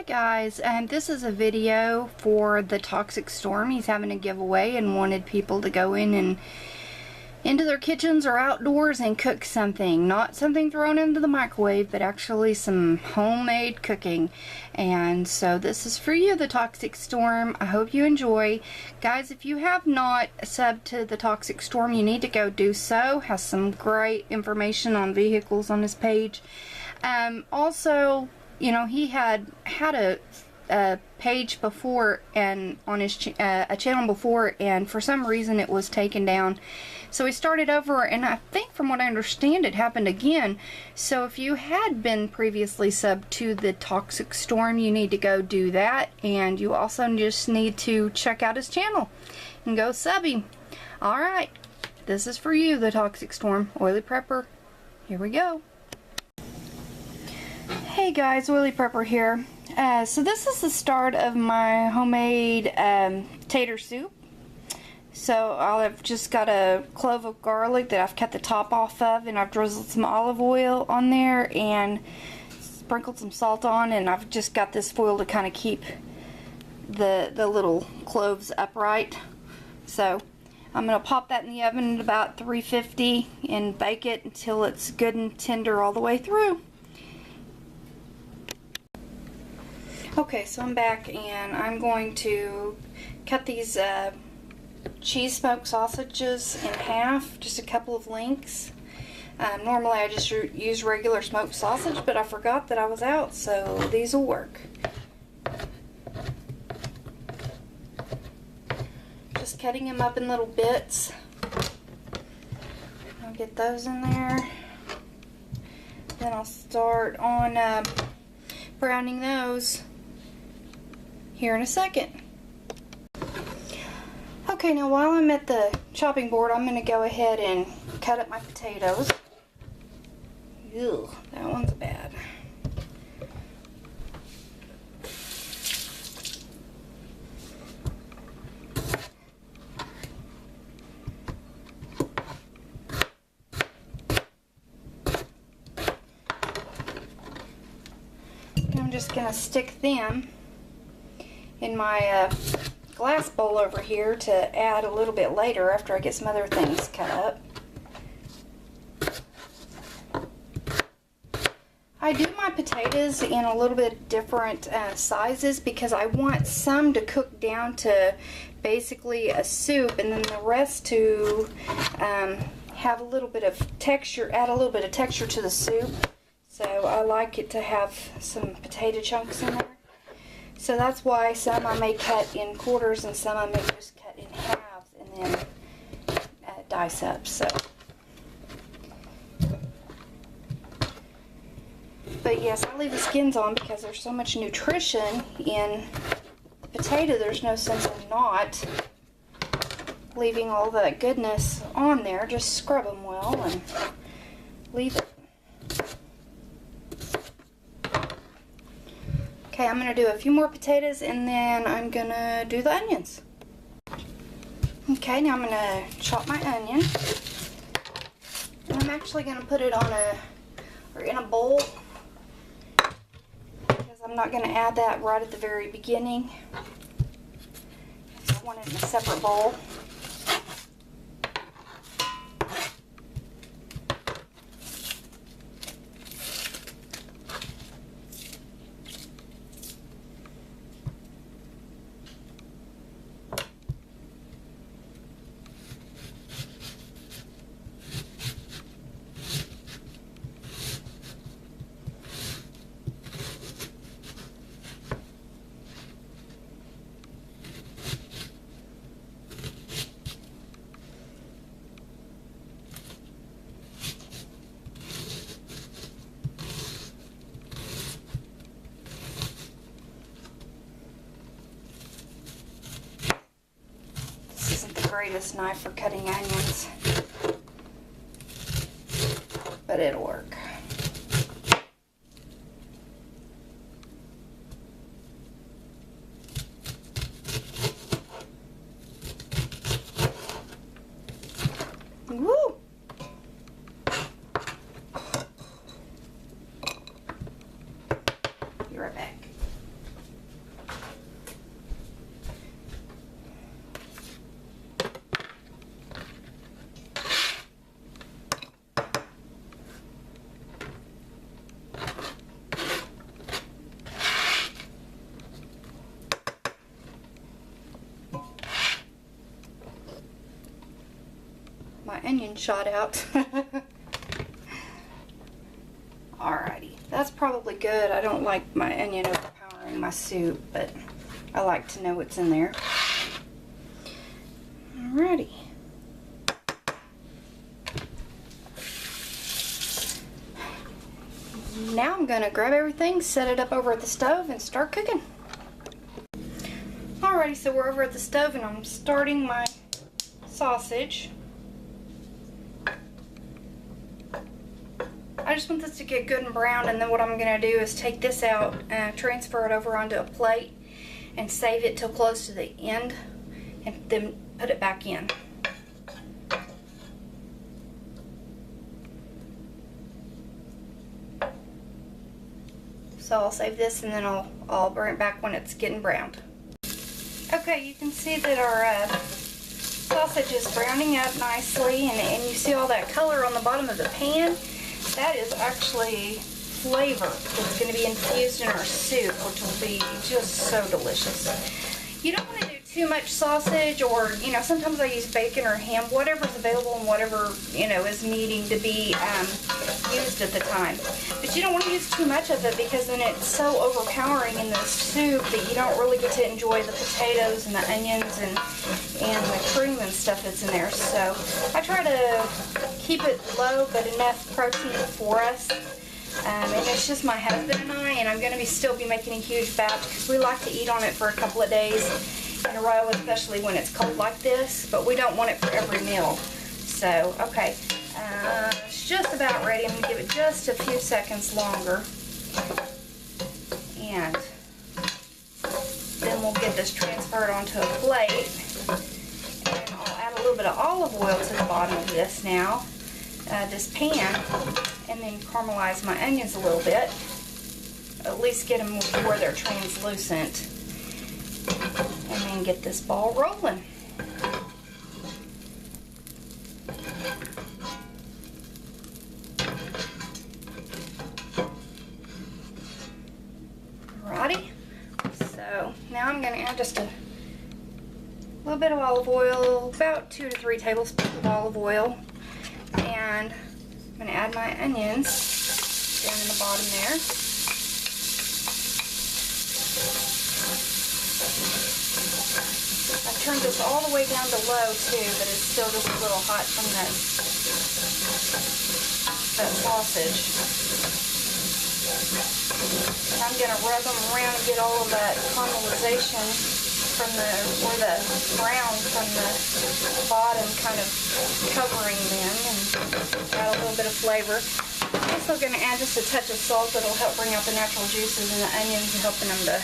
Hi guys, this is a video for the Toxic Storm. He's having a giveaway and wanted people to go in and into their kitchens or outdoors and cook something. Not something thrown into the microwave, but actually some homemade cooking. And so this is for you, the Toxic Storm. I hope you enjoy. Guys, if you have not subbed to the Toxic Storm, you need to go do so. Has some great information on vehicles on his page. Also, you know, he had a page before and on his a channel before, and for some reason it was taken down. So he started over, and I think from what I understand it happened again. So if you had been previously subbed to the Toxic Storm, you need to go do that, and you also just need to check out his channel and go sub him. Alright, this is for you, the Toxic Storm. Oily Prepper, here we go. Hey guys, Oily Prepper here. So this is the start of my homemade tater soup. So I've just got a clove of garlic that I've cut the top off of, and I've drizzled some olive oil on there and sprinkled some salt on, and I've just got this foil to kind of keep the little cloves upright. So I'm going to pop that in the oven at about 350 and bake it until it's good and tender all the way through. Okay, so I'm back, and I'm going to cut these cheese smoked sausages in half, just a couple of lengths. Normally I just use regular smoked sausage, but I forgot that I was out, so these will work. Just cutting them up in little bits. I'll get those in there. Then I'll start on browning those here in a second. Okay, now while I'm at the chopping board, I'm going to go ahead and cut up my potatoes. Ew, that one's bad. I'm just going to stick them in my glass bowl over here to add a little bit later after I get some other things cut up. I do my potatoes in a little bit different sizes because I want some to cook down to basically a soup, and then the rest to have a little bit of texture, add a little bit of texture to the soup. So I like it to have some potato chunks in there. So that's why some I may cut in quarters and some I may just cut in halves and then dice up. So, but yes, I leave the skins on because there's so much nutrition in potato. There's no sense in not leaving all that goodness on there. Just scrub them well and leave it. Okay, I'm going to do a few more potatoes, and then I'm going to do the onions. Okay, now I'm going to chop my onion. And I'm actually going to put it on in a bowl, because I'm not going to add that right at the very beginning. I want it in a separate bowl. Greatest knife for cutting onions, but it'll work. Woo! Be right back. onion shot out. Alrighty, that's probably good. I don't like my onion overpowering my soup, but I like to know what's in there. Alrighty. Now I'm gonna grab everything, set it up over at the stove, and start cooking. Alrighty, so we're over at the stove and I'm starting my sausage. I just want this to get good and brown, and then what I'm going to do is take this out and transfer it over onto a plate and save it till close to the end and then put it back in. So I'll save this and then I'll bring it back when it's getting browned. Okay, you can see that our sausage is browning up nicely, and you see all that color on the bottom of the pan. That is actually flavor that's going to be infused in our soup, which will be just so delicious. You don't want to do too much sausage, or, you know, sometimes I use bacon or ham, whatever's available and whatever, you know, is needing to be used at the time. But you don't want to use too much of it, because then it's so overpowering in the soup that you don't really get to enjoy the potatoes and the onions and the cream and stuff that's in there. So I try to keep it low but enough protein for us. And it's just my husband and I'm going to still be making a huge batch because we like to eat on it for a couple of days in a row, especially when it's cold like this, but we don't want it for every meal. So, okay, it's just about ready. I'm going to give it just a few seconds longer, and then we'll get this transferred onto a plate, and I'll add a little bit of olive oil to the bottom of this now, this pan, and then caramelize my onions a little bit, at least get them where they're translucent, and then get this ball rolling. Alrighty, so now I'm going to add just a little bit of olive oil, about 2 to 3 tablespoons of olive oil, and I'm going to add my onions down in the bottom there. I've turned this all the way down to low too, but it's still just a little hot from that sausage. I'm going to rub them around and get all of that caramelization from where the brown from the bottom kind of covering them, and add a little bit of flavor. I'm also going to add just a touch of salt that'll help bring out the natural juices in the onions and helping them to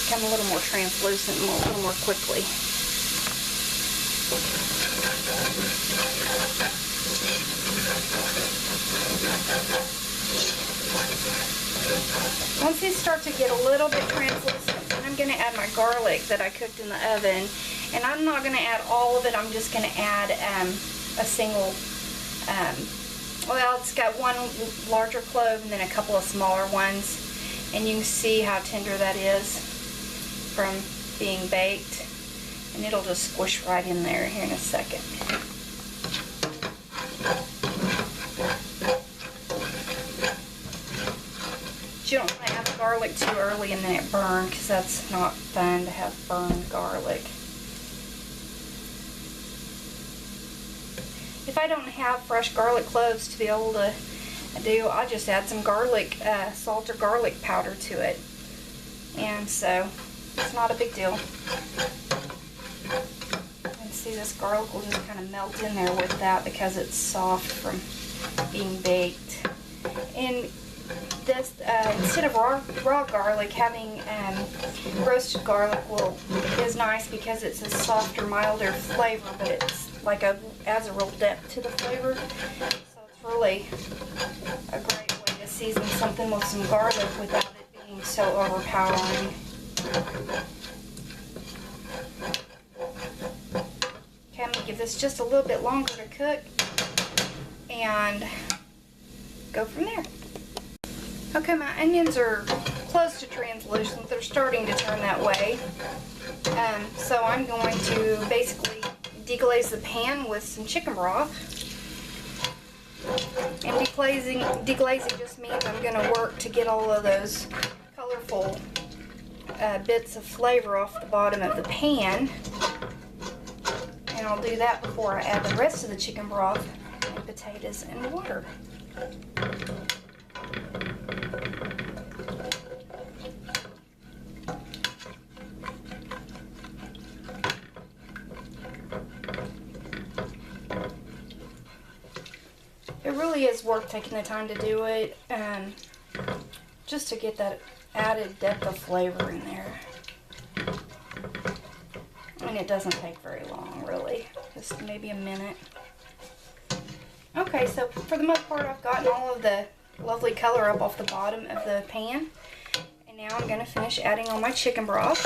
become a little more translucent and a little more quickly. Once these start to get a little bit translucent, then I'm going to add my garlic that I cooked in the oven. And I'm not going to add all of it, I'm just going to add a single, well, it's got one larger clove and then a couple of smaller ones. And you can see how tender that is from being baked. And it'll just squish right in there here in a second. You don't want to add the garlic too early and then it burn, because that's not fun to have burned garlic. If I don't have fresh garlic cloves to be able to do, I'll just add some garlic, salt or garlic powder to it. And so it's not a big deal. And see, this garlic will just kind of melt in there with that because it's soft from being baked. And this, instead of raw garlic, having roasted garlic is nice because it's a softer, milder flavor, but it's like adds a real depth to the flavor. So it's really a great way to season something with some garlic without it being so overpowering. Okay, I'm going to give this just a little bit longer to cook and go from there. Okay, my onions are close to translucent. They're starting to turn that way. So I'm going to basically deglaze the pan with some chicken broth. And deglazing just means I'm going to work to get all of those colorful bits of flavor off the bottom of the pan. And I'll do that before I add the rest of the chicken broth and potatoes and water. It really is worth taking the time to do it, just to get that added depth of flavor in there. And it doesn't take very long, really, just maybe a minute. Okay, so for the most part, I've gotten all of the lovely color up off the bottom of the pan. And now I'm going to finish adding all my chicken broth.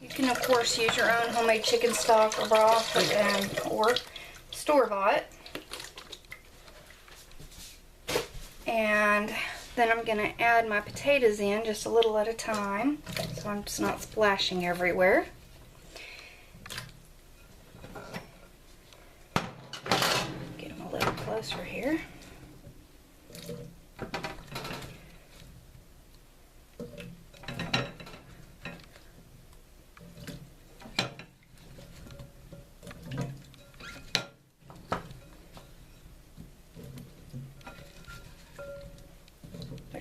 You can, of course, use your own homemade chicken stock or broth or store-bought. And then I'm going to add my potatoes in just a little at a time, so I'm just not splashing everywhere. Get them a little closer here.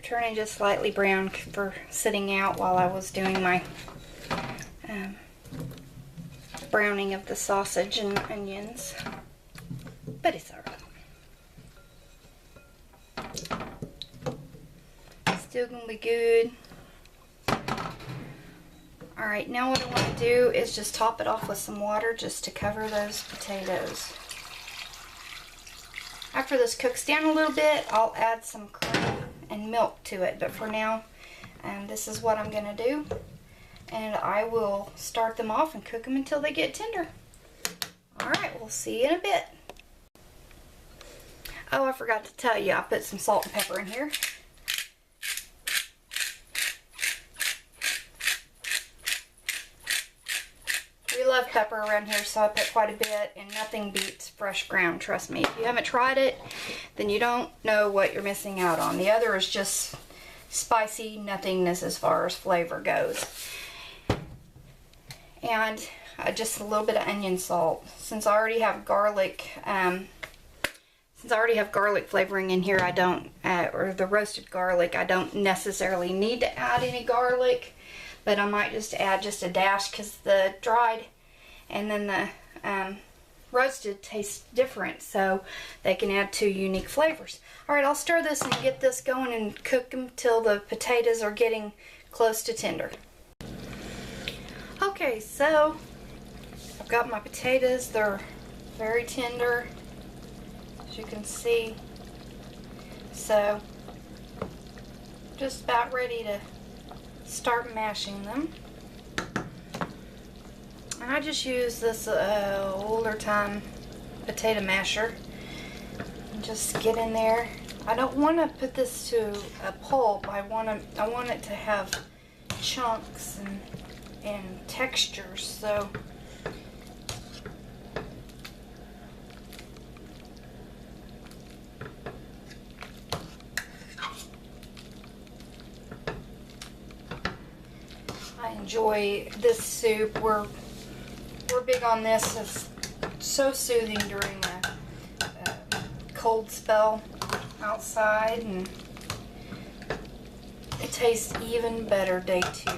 Turning just slightly brown for sitting out while I was doing my browning of the sausage and onions, but it's alright. Still gonna be good. Alright, now what I want to do is just top it off with some water just to cover those potatoes. After this cooks down a little bit, I'll add some cream and milk to it, but for now this is what I'm gonna do, and I will start them off and cook them until they get tender. Alright, we'll see you in a bit. Oh, I forgot to tell you, I put some salt and pepper in here. We love pepper around here, so I put quite a bit, and nothing beats fresh ground, trust me. If you haven't tried it, then you don't know what you're missing out on. The other is just spicy nothingness as far as flavor goes. And just a little bit of onion salt. Since I already have garlic, flavoring in here, I don't, or the roasted garlic, I don't necessarily need to add any garlic. But I might just add just a dash because the dried and then the roasted tastes different, so they can add two unique flavors. Alright, I'll stir this and get this going and cook them till the potatoes are getting close to tender. Okay, so I've got my potatoes. They're very tender, as you can see. So just about ready to start mashing them. And I just use this older time potato masher and just get in there. I don't want to put this to a pulp. I want it to have chunks and textures. So I enjoy this soup. We're big on this. It's so soothing during a cold spell outside, and it tastes even better day 2.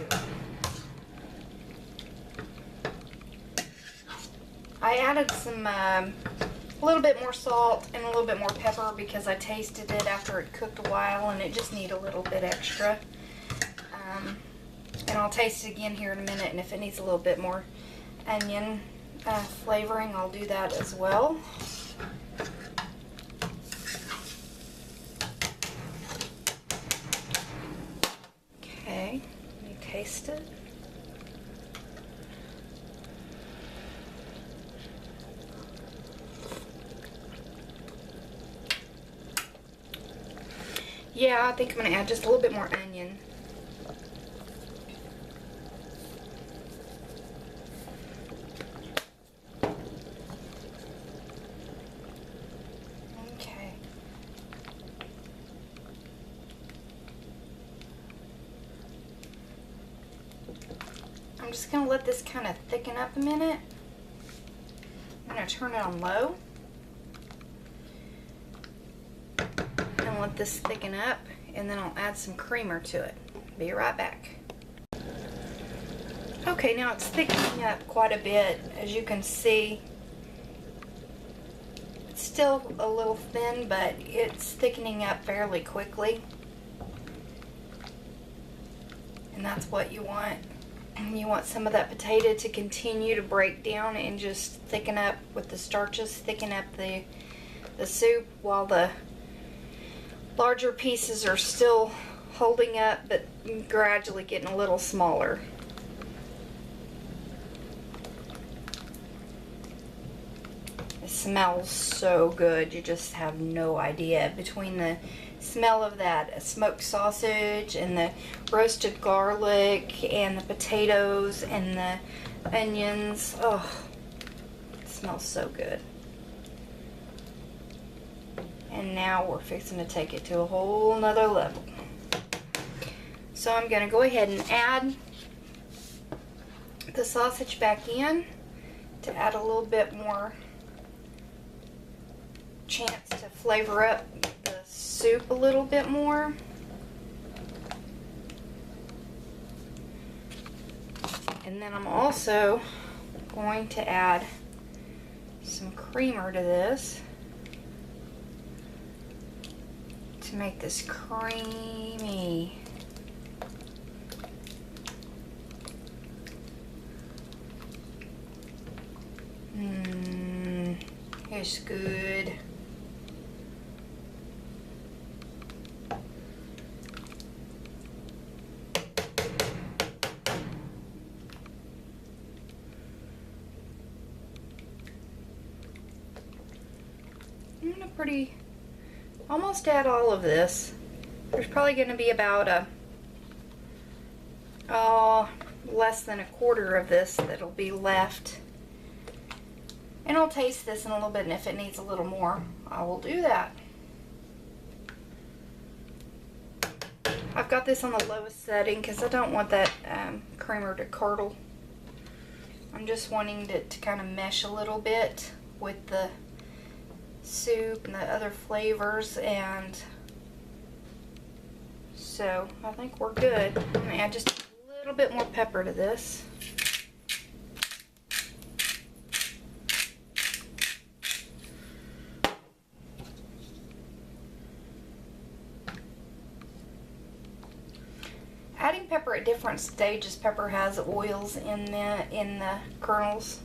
I added some a little bit more salt and a little bit more pepper because I tasted it after it cooked a while, and it just needs a little bit extra. And I'll taste it again here in a minute, and if it needs a little bit more onion flavoring, I'll do that as well. Okay, let me taste it. Yeah, I think I'm going to add just a little bit more onion. just going to let this kind of thicken up a minute. I'm going to turn it on low. And let this thicken up, and then I'll add some creamer to it. Be right back. Okay, now it's thickening up quite a bit, as you can see. It's still a little thin, but it's thickening up fairly quickly. And that's what you want. You want some of that potato to continue to break down and just thicken up with the starches, thicken up the soup, while the larger pieces are still holding up but gradually getting a little smaller. It smells so good, you just have no idea. Between the smell of that smoked sausage and the roasted garlic and the potatoes and the onions, oh, it smells so good. And now we're fixing to take it to a whole nother level. So I'm going to go ahead and add the sausage back in to add a little bit more chance to flavor up the soup a little bit more. And then I'm also going to add some creamer to this to make this creamy. It's good. I'm gonna almost add all of this. There's probably gonna be about less than a quarter of this that'll be left. And I'll taste this in a little bit, and if it needs a little more, I will do that. I've got this on the lowest setting because I don't want that creamer to curdle. I'm just wanting it to kind of mesh a little bit with the soup and the other flavors, and so I think we're good. I'm going to add just a little bit more pepper to this. Adding pepper at different stages, pepper has oils in the kernels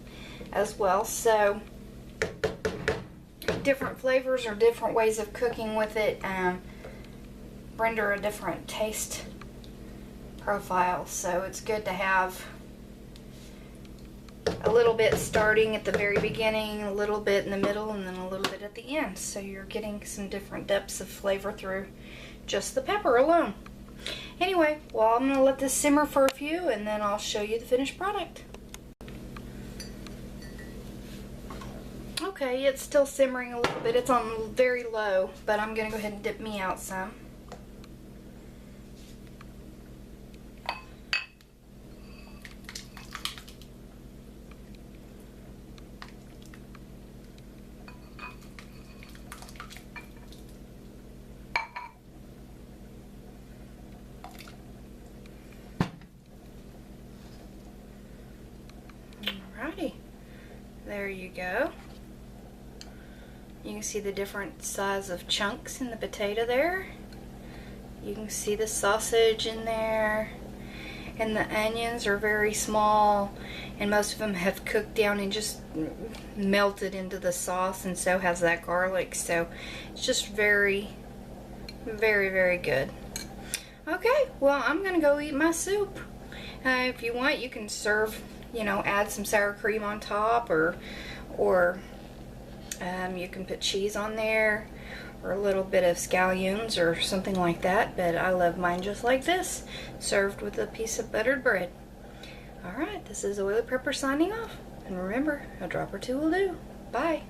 as well, so different flavors or different ways of cooking with it render a different taste profile. So it's good to have a little bit starting at the very beginning, a little bit in the middle, and then a little bit at the end, so you're getting some different depths of flavor through just the pepper alone. Anyway, well, I'm going to let this simmer for a few, and then I'll show you the finished product. Okay, it's still simmering a little bit. It's on very low, but I'm going to go ahead and dip me out some. Alrighty, there you go. You can see the different size of chunks in the potato there. You can see the sausage in there, and the onions are very small, and most of them have cooked down and just melted into the sauce, and so has that garlic. So it's just very, very, very good. Okay, well, I'm gonna go eat my soup. If you want, you can serve, you know, add some sour cream on top, or you can put cheese on there, or a little bit of scallions or something like that, but I love mine just like this, served with a piece of buttered bread. Alright, this is Oily Prepper signing off, and remember, a drop or two will do. Bye!